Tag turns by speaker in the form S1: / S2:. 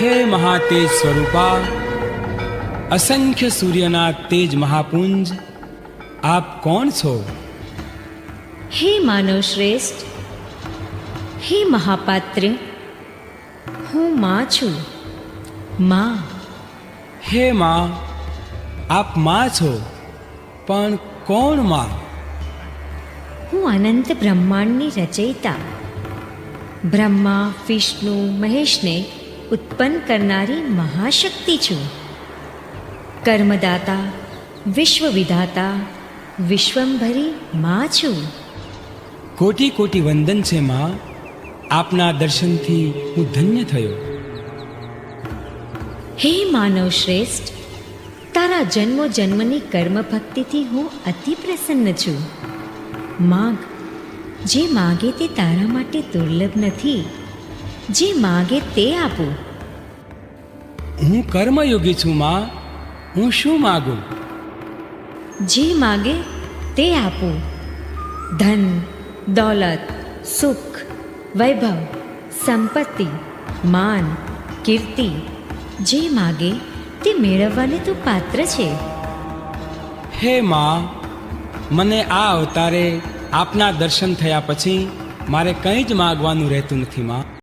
S1: હે મહાતેજ સ્વરૂપા, અસંખ્ય સૂર્યના તેજ મહાપુંજ, આપ કોણ છો?
S2: હે માનવ શ્રેષ્ઠ, હે મહાપાત્ર, હું માં છું, માં.
S1: હે માં, આપ માં છો, પણ કોણ માં?
S2: હું અનંત બ્રહ્માંડની રચયિતા, બ્રહ્મા વિષ્ણુ મહેશને ઉત્પન્ન કરનારી મહાશક્તિ છું. કર્મદાતા, વિશ્વ વિધાતા, વિશ્વંભરી માં છું.
S1: કોટી કોટી વંદન છે માં, આપના દર્શનથી હું ધન્ય થયો.
S2: હે માનવ શ્રેષ્ઠ, તારા જન્મો જન્મની કર્મ ભક્તિથી હું અતિ પ્રસન્ન છું. માગ, જે માગે તે તારા માટે દુર્લભ નથી. જે માગે તે આપું.
S1: હું કર્મયોગી છું માં, હું શું માગું?
S2: જે માગે તે આપું. ધન, દોલત, સુખ, વૈભવ, સંપત્તિ, માન, કીર્તિ, જે માગે તે મેળવવાને તું પાત્ર છે.
S1: હે માં, મને આ અવતારે આપના દર્શન થયા પછી મારે કંઈ જ માગવાનું રહેતું નથી માં.